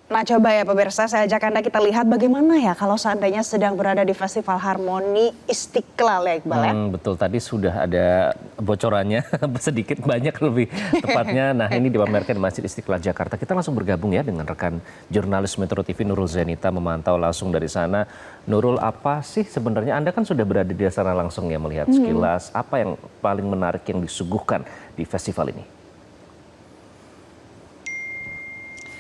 Nah coba ya pemirsa, saya ajak Anda kita lihat bagaimana ya kalau seandainya sedang berada di Festival Harmoni Istiqlal ya Iqbal ya. Betul, tadi sudah ada bocorannya sedikit banyak lebih tepatnya. Nah ini dipamerkan di Masjid Istiqlal Jakarta. Kita langsung bergabung ya dengan rekan jurnalis Metro TV Nurul Zenita memantau langsung dari sana. Nurul, apa sih sebenarnya Anda kan sudah berada di sana langsung ya melihat sekilas apa yang paling menarik yang disuguhkan di festival ini?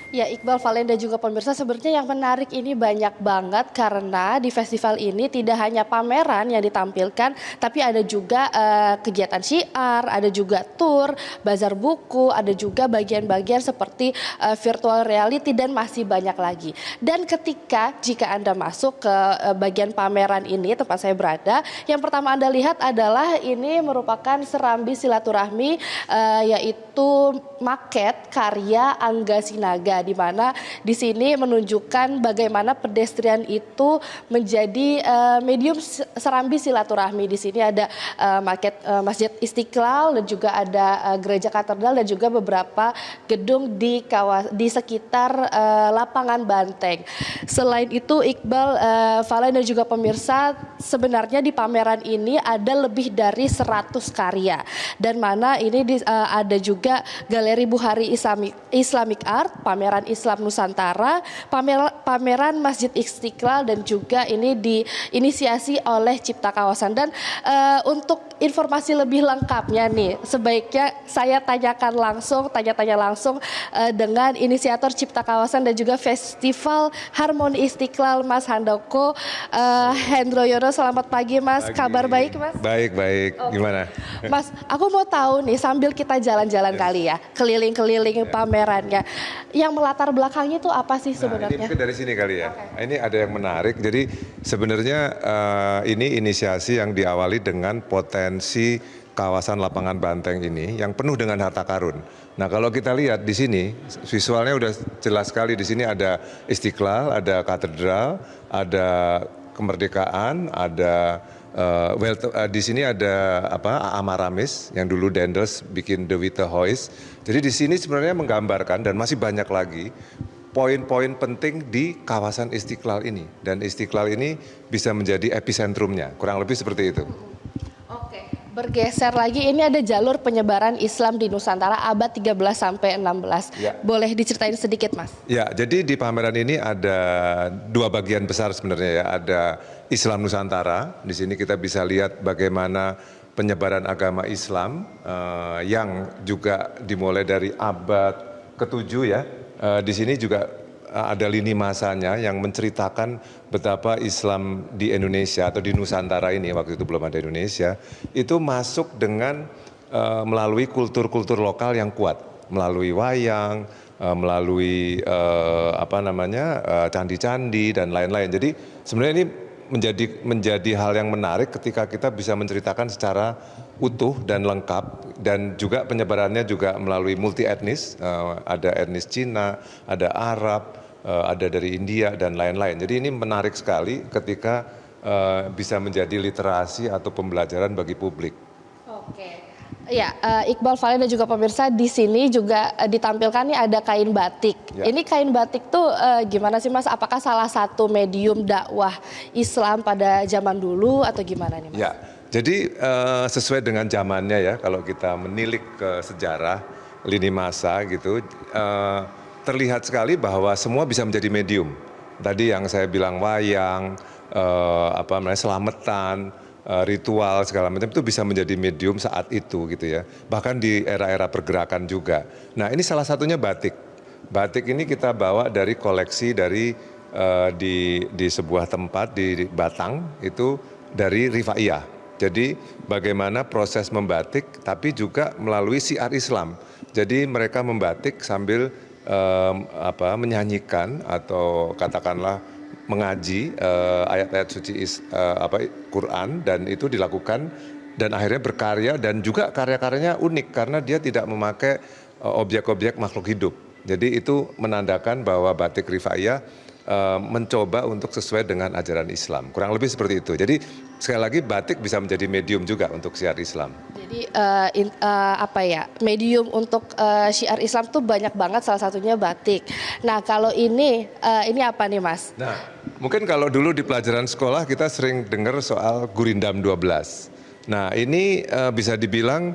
Ya Iqbal, Valen dan juga pemirsa, sebenarnya yang menarik ini banyak banget karena di festival ini tidak hanya pameran yang ditampilkan, tapi ada juga kegiatan syiar, ada juga tour, bazar buku, ada juga bagian-bagian seperti virtual reality dan masih banyak lagi. Dan jika Anda masuk ke bagian pameran ini, tempat saya berada, yang pertama Anda lihat adalah ini merupakan serambi silaturahmi, yaitu maket karya Angga Sinaga, di mana di sini menunjukkan bagaimana pedestrian itu menjadi medium serambi silaturahmi. Di sini ada maket Masjid Istiqlal dan juga ada gereja katedral dan juga beberapa gedung di sekitar lapangan Banteng. Selain itu Iqbal, Valen dan juga pemirsa, sebenarnya di pameran ini ada lebih dari 100 karya dan mana ini ada juga Galeri Buhari Islamic Art, pameran Islam Nusantara, pameran Masjid Istiqlal dan juga ini diinisiasi oleh Cipta Kawasan. Dan untuk informasi lebih lengkapnya nih, sebaiknya saya tanya-tanya langsung dengan inisiator Cipta Kawasan dan juga Festival Harmoni Istiqlal, Mas Handoko Hendroyono. Selamat pagi Mas, kabar baik Mas? Baik, okay. Gimana? Mas, aku mau tahu nih sambil kita jalan-jalan kali ya, keliling-keliling pamerannya, yang melatar belakangnya itu apa sih sebenarnya? Ini mungkin dari sini kali ya. Okay. Ini ada yang menarik. Jadi sebenarnya ini inisiasi yang diawali dengan potensi kawasan lapangan Banteng ini yang penuh dengan harta karun. Nah kalau kita lihat di sini visualnya udah jelas sekali. Di sini ada Istiqlal, ada katedral, ada kemerdekaan, ada di sini ada Amaramis yang dulu Dendels bikin The Witte Huis. Jadi di sini sebenarnya menggambarkan dan masih banyak lagi poin-poin penting di kawasan Istiqlal ini, dan Istiqlal ini bisa menjadi episentrumnya, kurang lebih seperti itu. Oke, bergeser lagi, ini ada jalur penyebaran Islam di Nusantara abad 13 sampai 16. Ya. Boleh diceritain sedikit Mas? Ya, jadi di pameran ini ada dua bagian besar sebenarnya ya. Ada Islam Nusantara, di sini kita bisa lihat bagaimana penyebaran agama Islam yang juga dimulai dari abad ke-7 ya. Di sini juga ada lini masanya yang menceritakan betapa Islam di Indonesia atau di Nusantara ini, waktu itu belum ada Indonesia, itu masuk dengan melalui kultur-kultur lokal yang kuat, melalui wayang, melalui candi-candi dan lain-lain. Jadi sebenarnya ini menjadi hal yang menarik ketika kita bisa menceritakan secara utuh dan lengkap, dan juga penyebarannya juga melalui multi etnis, ada etnis Cina, ada Arab, ada dari India dan lain-lain. Jadi ini menarik sekali ketika bisa menjadi literasi atau pembelajaran bagi publik. Oke. Ya, Iqbal, Valen dan juga pemirsa, di sini juga ditampilkan nih ada kain batik. Ya. Ini kain batik tuh gimana sih Mas? Apakah salah satu medium dakwah Islam pada zaman dulu atau gimana nih Mas? Ya, jadi sesuai dengan zamannya ya, kalau kita menilik ke sejarah lini masa gitu, terlihat sekali bahwa semua bisa menjadi medium. Tadi yang saya bilang wayang, selamatan, ritual segala macam itu bisa menjadi medium saat itu gitu ya. Bahkan di era-era pergerakan juga. Nah ini salah satunya batik. Batik ini kita bawa dari koleksi di sebuah tempat di Batang, itu dari Rifaiyah. Jadi bagaimana proses membatik tapi juga melalui syiar Islam. Jadi mereka membatik sambil menyanyikan atau katakanlah mengaji ayat-ayat suci Quran, dan itu dilakukan dan akhirnya berkarya, dan juga karya-karyanya unik karena dia tidak memakai objek-objek makhluk hidup. Jadi itu menandakan bahwa batik Rifaiyah mencoba untuk sesuai dengan ajaran Islam. Kurang lebih seperti itu. Jadi sekali lagi batik bisa menjadi medium juga untuk syiar Islam. Jadi apa ya, medium untuk syiar Islam tuh banyak banget, salah satunya batik. Nah kalau ini apa nih Mas? Nah, mungkin kalau dulu di pelajaran sekolah kita sering dengar soal Gurindam 12. Nah, ini bisa dibilang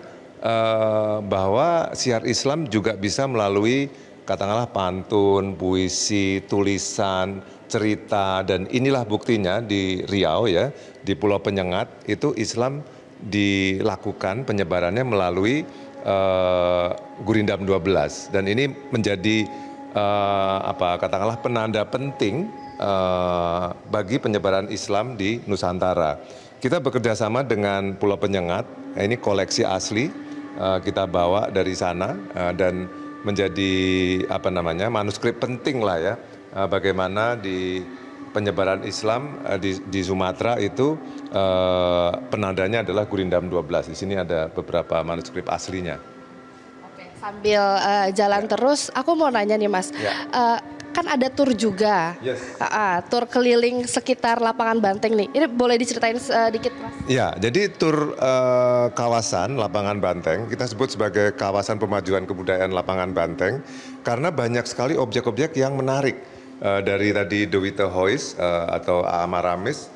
bahwa syiar Islam juga bisa melalui katakanlah pantun, puisi, tulisan, cerita, dan inilah buktinya di Riau ya, di Pulau Penyengat itu Islam dilakukan penyebarannya melalui Gurindam 12, dan ini menjadi katakanlah penanda penting bagi penyebaran Islam di Nusantara. Kita bekerja sama dengan Pulau Penyengat, ini koleksi asli kita bawa dari sana dan menjadi manuskrip penting lah ya, bagaimana di penyebaran Islam di Sumatera itu penandanya adalah Gurindam 12. Di sini ada beberapa manuskrip aslinya. Oke, sambil jalan terus, aku mau nanya nih Mas, kan ada tur juga, Yes. Tur keliling sekitar lapangan Banteng nih. Ini boleh diceritain sedikit Mas? Ya, jadi tur kawasan Lapangan Banteng, kita sebut sebagai kawasan pemajuan kebudayaan Lapangan Banteng, karena banyak sekali objek-objek yang menarik. Dari tadi The Witte Huis atau Amaramis,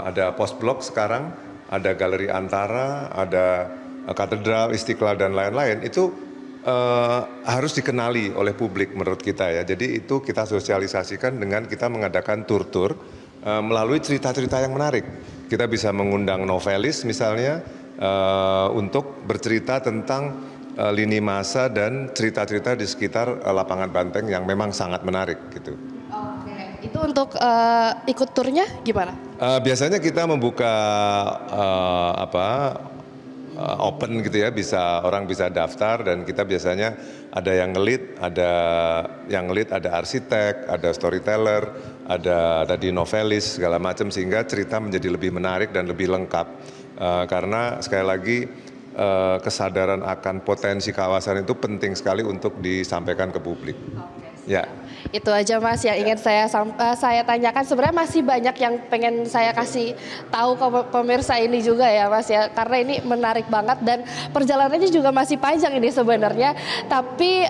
ada Pos Blok sekarang, ada Galeri Antara, ada Katedral, Istiqlal, dan lain-lain. Itu harus dikenali oleh publik menurut kita ya. Jadi itu kita sosialisasikan dengan kita mengadakan tur-tur melalui cerita-cerita yang menarik. Kita bisa mengundang novelis misalnya untuk bercerita tentang lini masa dan cerita-cerita di sekitar Lapangan Banteng yang memang sangat menarik gitu. Oke, itu untuk ikut turnya gimana? Biasanya kita membuka open gitu ya, orang bisa daftar, dan kita biasanya ada yang ngelit, ada arsitek, ada storyteller, ada tadi novelis segala macam, sehingga cerita menjadi lebih menarik dan lebih lengkap. Karena sekali lagi kesadaran akan potensi kawasan itu penting sekali untuk disampaikan ke publik. Ya. Itu aja Mas yang ingin saya tanyakan. Sebenarnya masih banyak yang pengen saya kasih tahu ke pemirsa ini juga ya Mas ya, karena ini menarik banget dan perjalanannya juga masih panjang ini sebenarnya. Tapi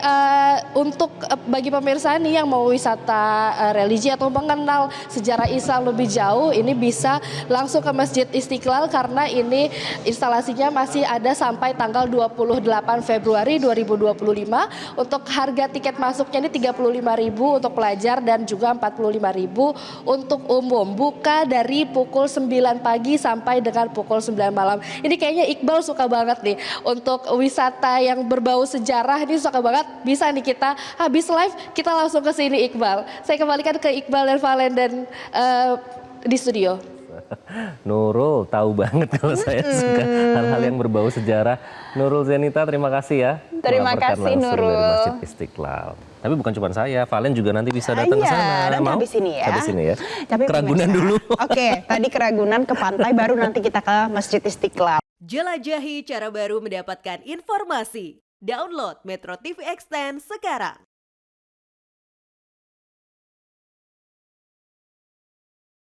untuk bagi pemirsa nih yang mau wisata religi atau mengenal sejarah Islam lebih jauh, ini bisa langsung ke Masjid Istiqlal karena ini instalasinya masih ada sampai tanggal 28 Februari 2025. Untuk harga tiket masuknya ini 35.000 untuk pelajar dan juga 45.000 untuk umum. Buka dari pukul 9 pagi sampai dengan pukul 9 malam. Ini kayaknya Iqbal suka banget nih untuk wisata yang berbau sejarah, ini suka banget. Bisa nih kita habis live kita langsung ke sini Iqbal. Saya kembalikan ke Iqbal dan Valen dan di studio. Nurul tahu banget kalau saya suka hal-hal yang berbau sejarah. Nurul Zenita, terima kasih ya. Terima Melaporkan kasih, langsung Nurul. dari Masjid Istiqlal. Tapi bukan cuma saya, Valen juga nanti bisa datang ke sana. Nanti Mau? habis ini ya. Habis ini ya. Tapi Keragunan pemirsa, dulu. Oke, tadi Keragunan ke pantai, baru nanti kita ke Masjid Istiqlal. Jelajahi cara baru mendapatkan informasi. Download Metro TV Extend sekarang.